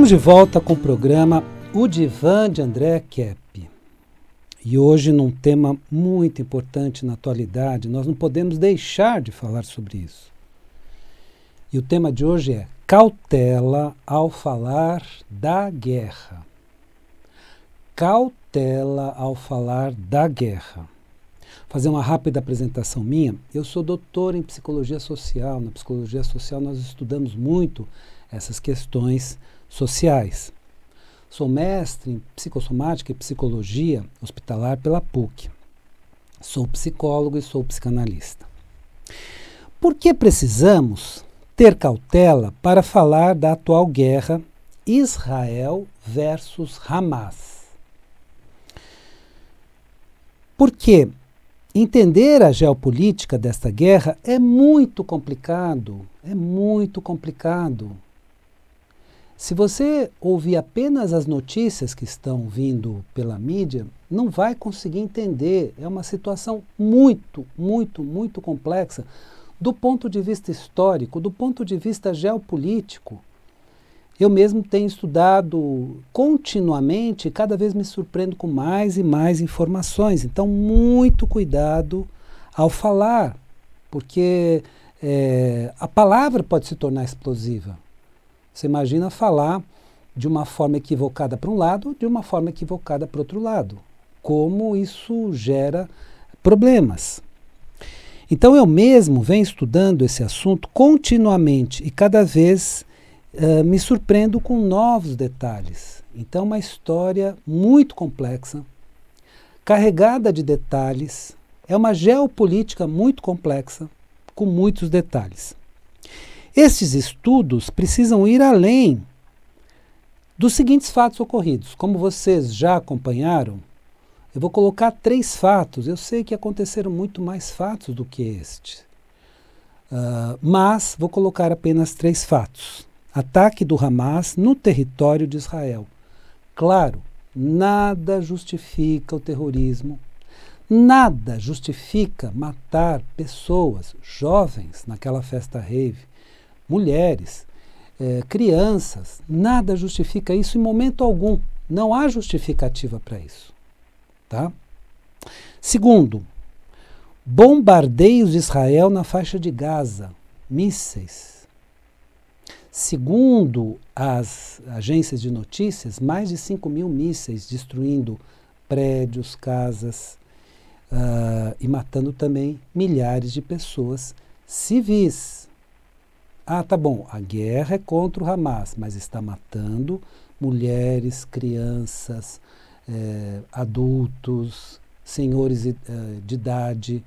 Estamos de volta com o programa O Divã de André Kepp. E hoje num tema muito importante na atualidade, nós não podemos deixar de falar sobre isso. E o tema de hoje é cautela ao falar da guerra. Cautela ao falar da guerra. Vou fazer uma rápida apresentação minha. Eu sou doutor em psicologia social. Na psicologia social nós estudamos muito essas questões sociais. Sou mestre em psicossomática e psicologia hospitalar pela PUC. Sou psicólogo e sou psicanalista. Por que precisamos ter cautela para falar da atual guerra Israel versus Hamas? Porque entender a geopolítica desta guerra é muito complicado. É muito complicado. Se você ouvir apenas as notícias que estão vindo pela mídia, não vai conseguir entender. É uma situação muito complexa do ponto de vista histórico, do ponto de vista geopolítico. Eu mesmo tenho estudado continuamente e cada vez me surpreendo com mais e mais informações. Então, muito cuidado ao falar, porque a palavra pode se tornar explosiva. Você imagina falar de uma forma equivocada para um lado, de uma forma equivocada para o outro lado. Como isso gera problemas. Então eu mesmo venho estudando esse assunto continuamente e cada vez me surpreendo com novos detalhes. Então uma história muito complexa, carregada de detalhes, é uma geopolítica muito complexa, com muitos detalhes. Estes estudos precisam ir além dos seguintes fatos ocorridos. Como vocês já acompanharam, eu vou colocar 3 fatos. Eu sei que aconteceram muito mais fatos do que este. Mas vou colocar apenas 3 fatos. Ataque do Hamas no território de Israel. Claro, nada justifica o terrorismo. Nada justifica matar pessoas, jovens, naquela festa rave. Mulheres, crianças, nada justifica isso em momento algum. Não há justificativa para isso. Tá? Segundo, bombardeios de Israel na faixa de Gaza, mísseis. Segundo as agências de notícias, mais de 5.000 mísseis destruindo prédios, casas e matando também milhares de pessoas civis. Ah, tá bom, a guerra é contra o Hamas, mas está matando mulheres, crianças, adultos, senhores de idade.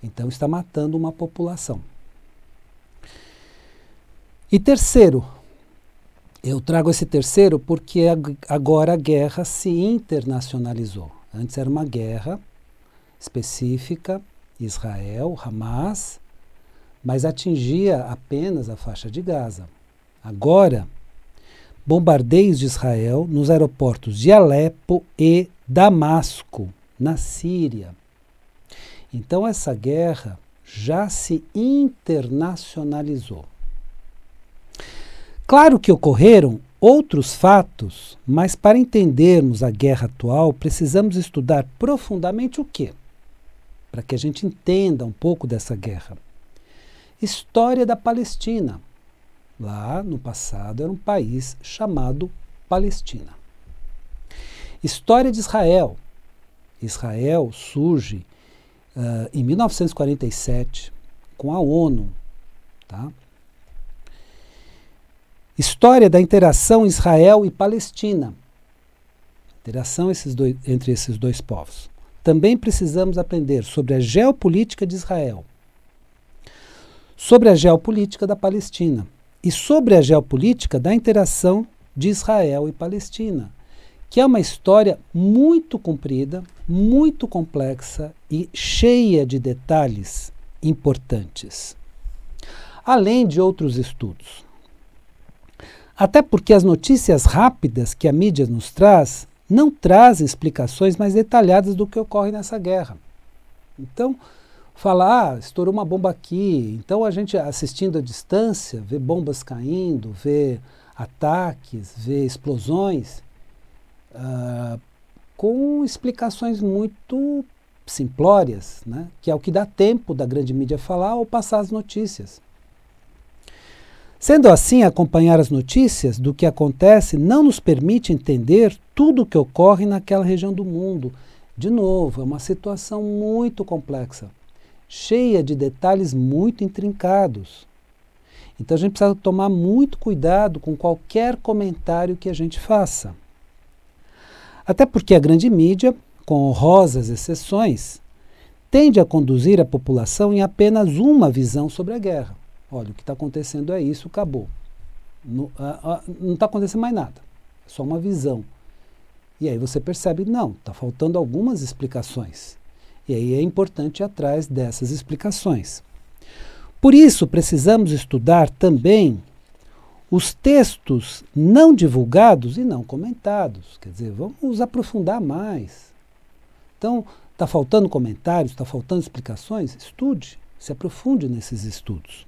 Então está matando uma população. E terceiro, eu trago esse terceiro porque agora a guerra se internacionalizou. Antes era uma guerra específica, Israel, Hamas, mas atingia apenas a faixa de Gaza. Agora, bombardeios de Israel nos aeroportos de Alepo e Damasco, na Síria. Então essa guerra já se internacionalizou. Claro que ocorreram outros fatos, mas para entendermos a guerra atual, precisamos estudar profundamente o quê? Para que a gente entenda um pouco dessa guerra. História da Palestina. Lá no passado era um país chamado Palestina. História de Israel. Israel surge em 1947 com a ONU. Tá? História da interação Israel e Palestina. Interação entre esses dois povos. Também precisamos aprender sobre a geopolítica de Israel, sobre a geopolítica da Palestina e sobre a geopolítica da interação de Israel e Palestina, que é uma história muito comprida, muito complexa e cheia de detalhes importantes, além de outros estudos. Até porque as notícias rápidas que a mídia nos traz não trazem explicações mais detalhadas do que ocorre nessa guerra. Então, fala, estourou uma bomba aqui, então a gente assistindo à distância, vê bombas caindo, vê ataques, vê explosões, com explicações muito simplórias, né? Que é o que dá tempo da grande mídia falar ou passar as notícias. Sendo assim, acompanhar as notícias do que acontece não nos permite entender tudo o que ocorre naquela região do mundo. De novo, é uma situação muito complexa, cheia de detalhes muito intrincados. Então a gente precisa tomar muito cuidado com qualquer comentário que a gente faça. Até porque a grande mídia, com honrosas exceções, tende a conduzir a população em apenas uma visão sobre a guerra. Olha, o que está acontecendo é isso, acabou. Não está acontecendo mais nada, é só uma visão. E aí você percebe, não, está faltando algumas explicações. E aí é importante ir atrás dessas explicações. Por isso, precisamos estudar também os textos não divulgados e não comentados. Quer dizer, vamos aprofundar mais. Então, está faltando comentários, está faltando explicações? Estude, se aprofunde nesses estudos.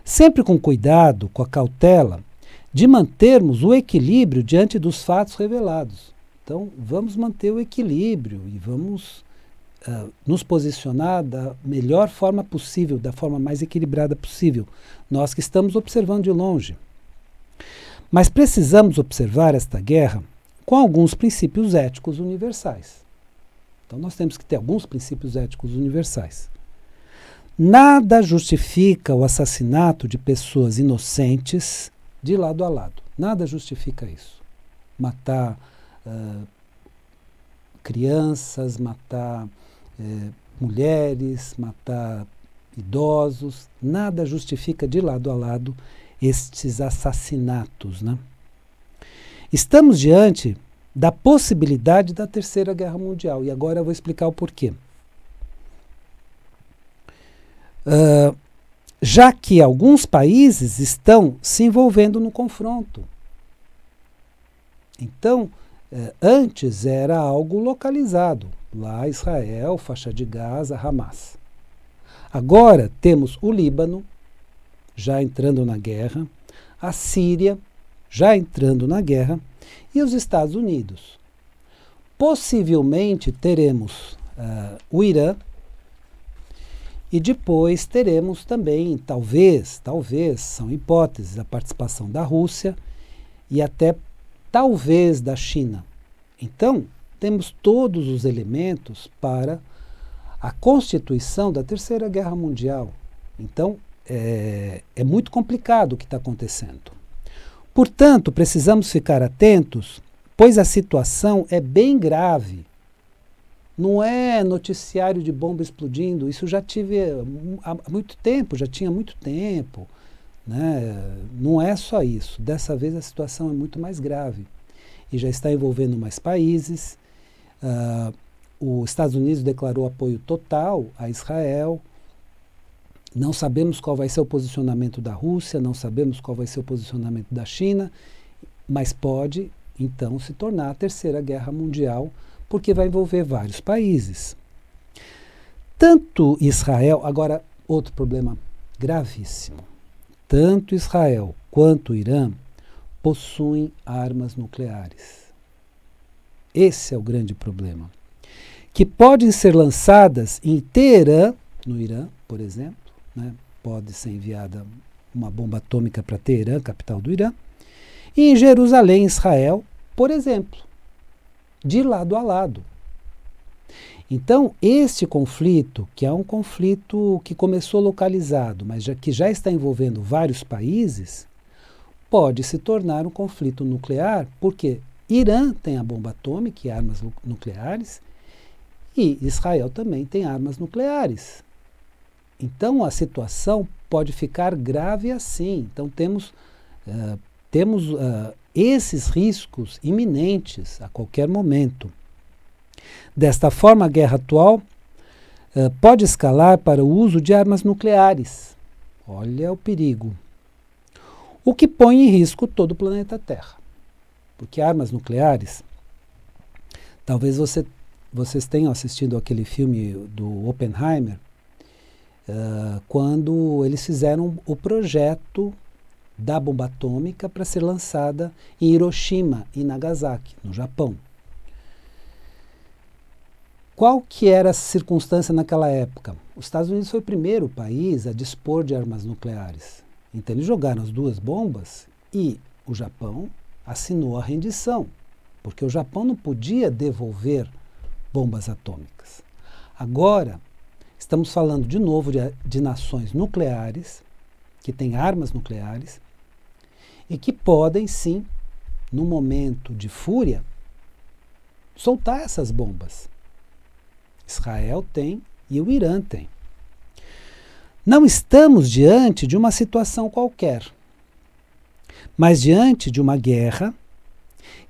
Sempre com cuidado, com a cautela, de mantermos o equilíbrio diante dos fatos revelados. Então, vamos manter o equilíbrio e vamos nos posicionar da melhor forma possível, da forma mais equilibrada possível, nós que estamos observando de longe. Mas precisamos observar esta guerra com alguns princípios éticos universais. Então, nós temos que ter alguns princípios éticos universais. Nada justifica o assassinato de pessoas inocentes de lado a lado. Nada justifica isso. Matar crianças, matar mulheres, matar idosos. Nada justifica de lado a lado estes assassinatos, né? Estamos diante da possibilidade da Terceira Guerra Mundial. E agora eu vou explicar o porquê. Já que alguns países estão se envolvendo no confronto. Então, antes era algo localizado. Lá Israel, faixa de Gaza, Hamas. Agora temos o Líbano, já entrando na guerra, a Síria, já entrando na guerra, e os Estados Unidos. Possivelmente teremos o Irã, e depois teremos também, talvez, são hipóteses, a participação da Rússia e até talvez da China. Então, temos todos os elementos para a constituição da Terceira Guerra Mundial. Então, é muito complicado o que está acontecendo. Portanto, precisamos ficar atentos, pois a situação é bem grave. Não é noticiário de bomba explodindo, isso já tive há muito tempo, já tinha muito tempo. Né? Não é só isso. Dessa vez a situação é muito mais grave. E já está envolvendo mais países. Os Estados Unidos declarou apoio total a Israel. Não sabemos qual vai ser o posicionamento da Rússia, não sabemos qual vai ser o posicionamento da China, mas pode, então, se tornar a Terceira Guerra Mundial, porque vai envolver vários países. Tanto Israel, agora outro problema gravíssimo, tanto Israel quanto o Irã possuem armas nucleares. Esse é o grande problema. Que podem ser lançadas em Teherã, no Irã, por exemplo, né? Pode ser enviada uma bomba atômica para Teherã, capital do Irã, e em Jerusalém, Israel, por exemplo, de lado a lado. Então, este conflito, que é um conflito que começou localizado, mas que já está envolvendo vários países, pode se tornar um conflito nuclear, porque Irã tem a bomba atômica e armas nucleares, e Israel também tem armas nucleares. Então, a situação pode ficar grave assim. Então, temos esses riscos iminentes a qualquer momento. Desta forma, a guerra atual pode escalar para o uso de armas nucleares. Olha o perigo. O que põe em risco todo o planeta Terra. Porque armas nucleares, talvez vocês tenham assistido aquele filme do Oppenheimer, quando eles fizeram o projeto da bomba atômica para ser lançada em Hiroshima e Nagasaki, no Japão. Qual que era a circunstância naquela época? Os Estados Unidos foi o primeiro país a dispor de armas nucleares. Então eles jogaram as duas bombas e o Japão assinou a rendição, porque o Japão não podia devolver bombas atômicas. Agora, estamos falando de novo de nações nucleares, que têm armas nucleares, e que podem sim, num momento de fúria, soltar essas bombas. Israel tem e o Irã tem. Não estamos diante de uma situação qualquer, mas diante de uma guerra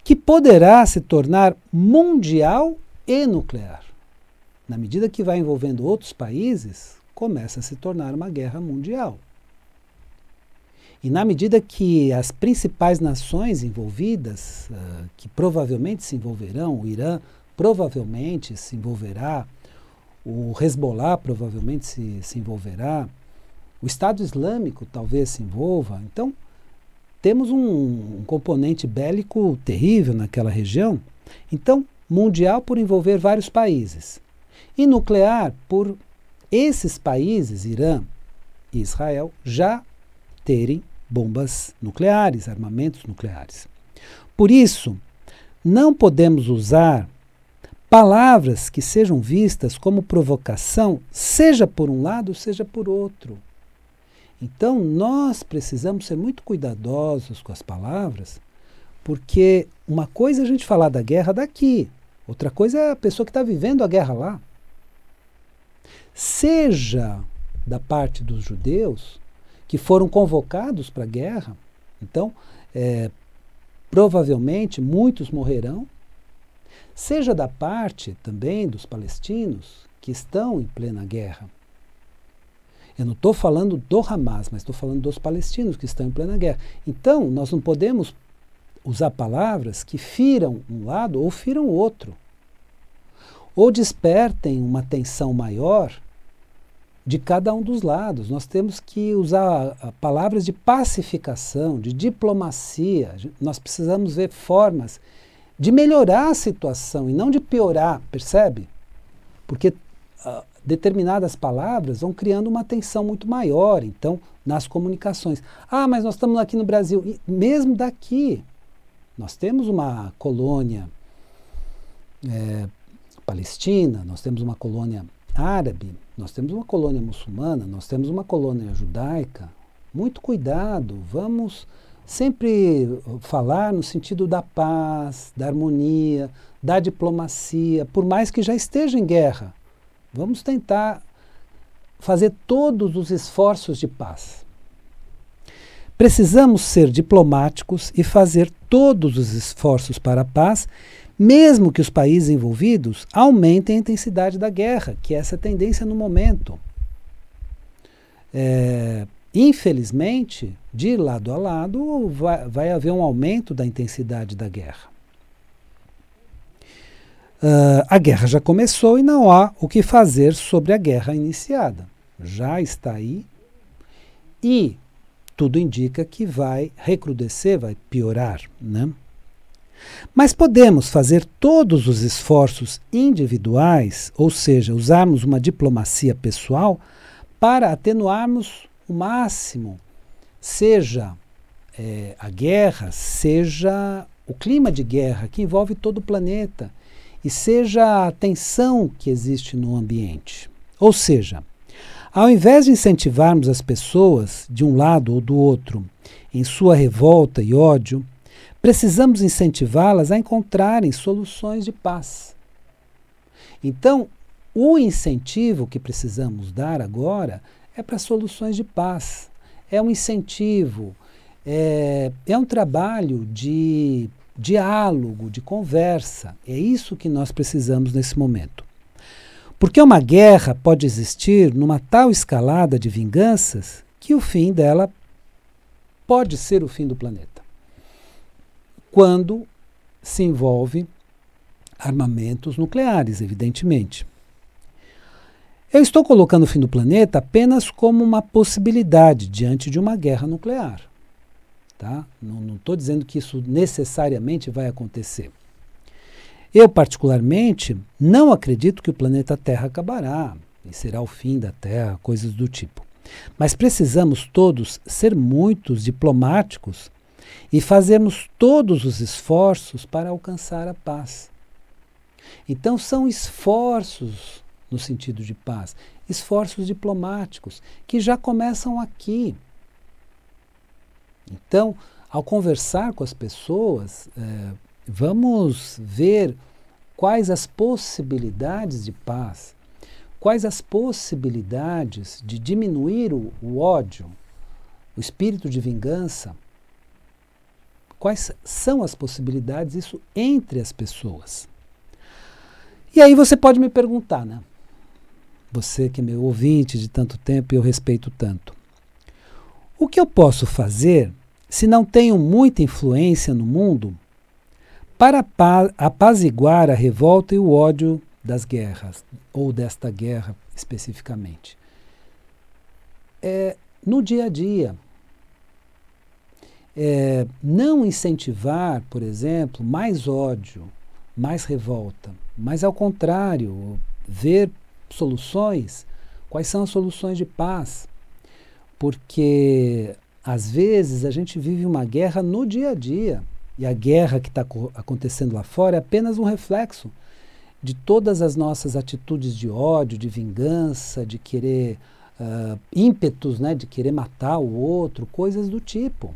que poderá se tornar mundial e nuclear. Na medida que vai envolvendo outros países, começa a se tornar uma guerra mundial. E na medida que as principais nações envolvidas, que provavelmente se envolverão, o Irã provavelmente se envolverá, o Hezbollah provavelmente se envolverá, o Estado Islâmico talvez se envolva. Então, temos um componente bélico terrível naquela região. Então, mundial por envolver vários países. E nuclear por esses países, Irã e Israel, já terem bombas nucleares, armamentos nucleares. Por isso, não podemos usar palavras que sejam vistas como provocação, seja por um lado, seja por outro. Então, nós precisamos ser muito cuidadosos com as palavras, porque uma coisa é a gente falar da guerra daqui, outra coisa é a pessoa que está vivendo a guerra lá. Seja da parte dos judeus, que foram convocados para a guerra, então, provavelmente muitos morrerão, seja da parte também dos palestinos que estão em plena guerra. Eu não estou falando do Hamas, mas estou falando dos palestinos que estão em plena guerra. Então, nós não podemos usar palavras que firam um lado ou firam o outro, ou despertem uma tensão maior de cada um dos lados. Nós temos que usar palavras de pacificação, de diplomacia. Nós precisamos ver formas de melhorar a situação e não de piorar, percebe? Porque determinadas palavras vão criando uma tensão muito maior, então, nas comunicações. Ah, mas nós estamos aqui no Brasil. E mesmo daqui, nós temos uma colônia palestina, nós temos uma colônia árabe, nós temos uma colônia muçulmana, nós temos uma colônia judaica. Muito cuidado, vamos sempre falar no sentido da paz, da harmonia, da diplomacia, por mais que já esteja em guerra. Vamos tentar fazer todos os esforços de paz. Precisamos ser diplomáticos e fazer todos os esforços para a paz, mesmo que os países envolvidos aumentem a intensidade da guerra, que é essa tendência no momento. Infelizmente, de lado a lado, vai haver um aumento da intensidade da guerra. A guerra já começou e não há o que fazer sobre a guerra iniciada. Já está aí e tudo indica que vai recrudescer, vai piorar, né? Mas podemos fazer todos os esforços individuais, ou seja, usarmos uma diplomacia pessoal para atenuarmos o máximo, seja a guerra, seja o clima de guerra que envolve todo o planeta, e seja a tensão que existe no ambiente. Ou seja, ao invés de incentivarmos as pessoas, de um lado ou do outro, em sua revolta e ódio, precisamos incentivá-las a encontrarem soluções de paz. Então, o incentivo que precisamos dar agora é para soluções de paz. É um incentivo, é um trabalho de diálogo, de conversa. É isso que nós precisamos nesse momento. Porque uma guerra pode existir numa tal escalada de vinganças que o fim dela pode ser o fim do planeta. Quando se envolve armamentos nucleares, evidentemente. Eu estou colocando o fim do planeta apenas como uma possibilidade diante de uma guerra nuclear. tá? Não estou dizendo que isso necessariamente vai acontecer. Eu, particularmente, não acredito que o planeta Terra acabará e será o fim da Terra, coisas do tipo. Mas precisamos todos ser muito diplomáticos e fazermos todos os esforços para alcançar a paz. Então são esforços no sentido de paz, esforços diplomáticos, que já começam aqui. Então, ao conversar com as pessoas, vamos ver quais as possibilidades de paz, quais as possibilidades de diminuir o ódio, o espírito de vingança, quais são as possibilidades, isso entre as pessoas. E aí você pode me perguntar, né? Você que é meu ouvinte de tanto tempo e eu respeito tanto. O que eu posso fazer se não tenho muita influência no mundo para apaziguar a revolta e o ódio das guerras, ou desta guerra especificamente? No dia a dia. Não incentivar, por exemplo, mais ódio, mais revolta, mas ao contrário, ver soluções, quais são as soluções de paz, porque às vezes a gente vive uma guerra no dia a dia, e a guerra que está acontecendo lá fora é apenas um reflexo de todas as nossas atitudes de ódio, de vingança, de querer ímpetos, né, de querer matar o outro, coisas do tipo.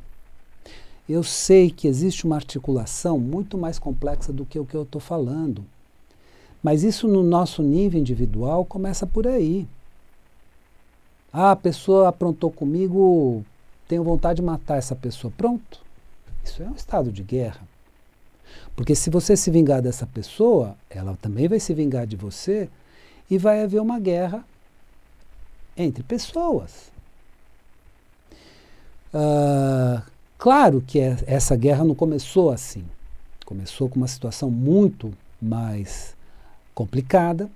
Eu sei que existe uma articulação muito mais complexa do que o que eu estou falando. Mas isso no nosso nível individual começa por aí. A pessoa aprontou comigo, tenho vontade de matar essa pessoa. Pronto. Isso é um estado de guerra. Porque se você se vingar dessa pessoa, ela também vai se vingar de você e vai haver uma guerra entre pessoas. Claro que essa guerra não começou assim. Começou com uma situação muito mais complicada,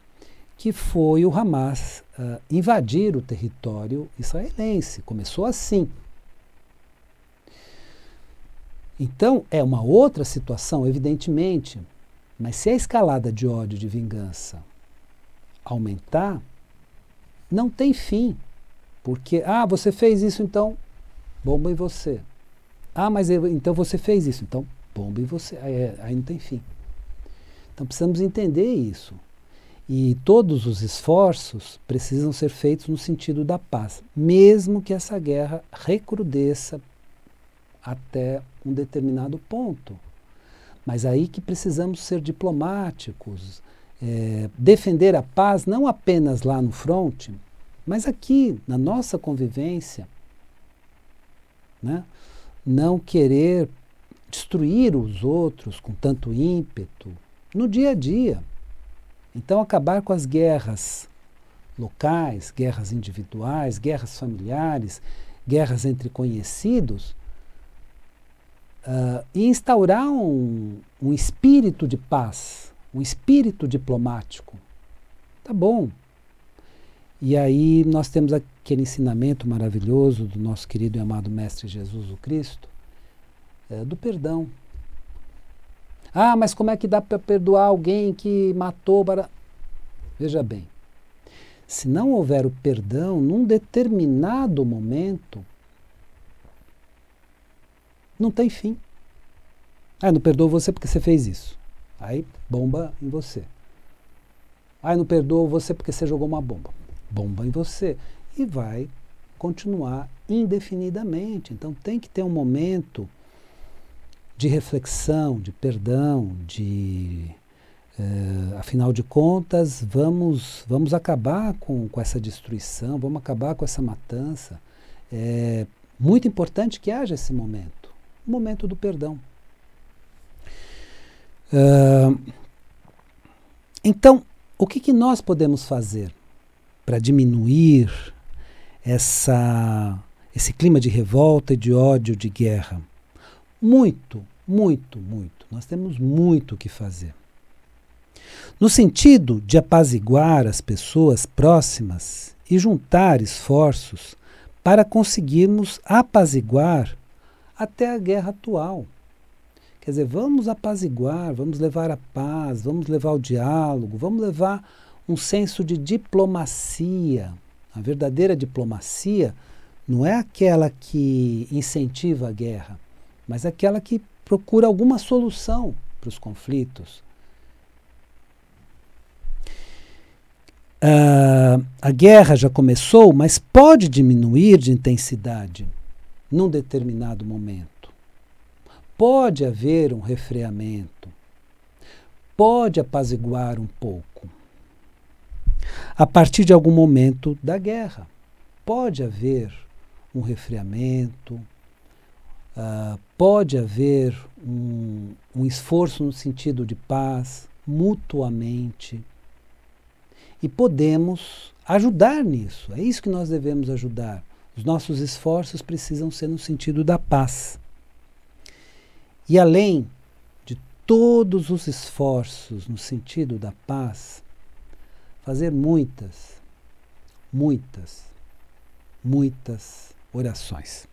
que foi o Hamas invadir o território israelense. Começou assim. Então, é uma outra situação, evidentemente, mas se a escalada de ódio, de vingança aumentar, não tem fim. Porque, você fez isso, então, bomba em você. Mas então você fez isso, então, bomba em você. Aí não tem fim. Então precisamos entender isso. E todos os esforços precisam ser feitos no sentido da paz, mesmo que essa guerra recrudesça até um determinado ponto. Mas aí que precisamos ser diplomáticos, defender a paz não apenas lá no fronte, mas aqui, na nossa convivência, né? Não querer destruir os outros com tanto ímpeto, no dia a dia. Então, acabar com as guerras locais, guerras individuais, guerras familiares, guerras entre conhecidos, e instaurar um espírito de paz, um espírito diplomático. Tá bom. E aí nós temos aquele ensinamento maravilhoso do nosso querido e amado Mestre Jesus o Cristo, do perdão. Mas como é que dá para perdoar alguém que matou? Veja bem, se não houver o perdão num determinado momento, não tem fim. Não perdoo você porque você fez isso. Aí bomba em você. Não perdoo você porque você jogou uma bomba. Bomba em você. E vai continuar indefinidamente. Então tem que ter um momento de reflexão, de perdão, afinal de contas, vamos acabar com essa destruição, vamos acabar com essa matança. É muito importante que haja esse momento, o momento do perdão. Então, o que nós podemos fazer para diminuir esse clima de revolta e de ódio, de guerra? Muito, muito, muito. Nós temos muito o que fazer. No sentido de apaziguar as pessoas próximas e juntar esforços para conseguirmos apaziguar até a guerra atual. Quer dizer, vamos apaziguar, vamos levar a paz, vamos levar o diálogo, vamos levar um senso de diplomacia. A verdadeira diplomacia não é aquela que incentiva a guerra, mas aquela que procura alguma solução para os conflitos. A guerra já começou, mas pode diminuir de intensidade num determinado momento. Pode haver um refreamento, pode apaziguar um pouco. A partir de algum momento da guerra, pode haver um refreamento, pode haver um esforço no sentido de paz, mutuamente, e podemos ajudar nisso. É isso que nós devemos ajudar. Os nossos esforços precisam ser no sentido da paz. E além de todos os esforços no sentido da paz, fazer muitas orações.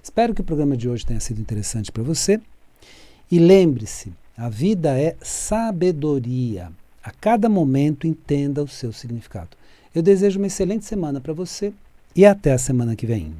Espero que o programa de hoje tenha sido interessante para você. E lembre-se, a vida é sabedoria. A cada momento entenda o seu significado. Eu desejo uma excelente semana para você e até a semana que vem.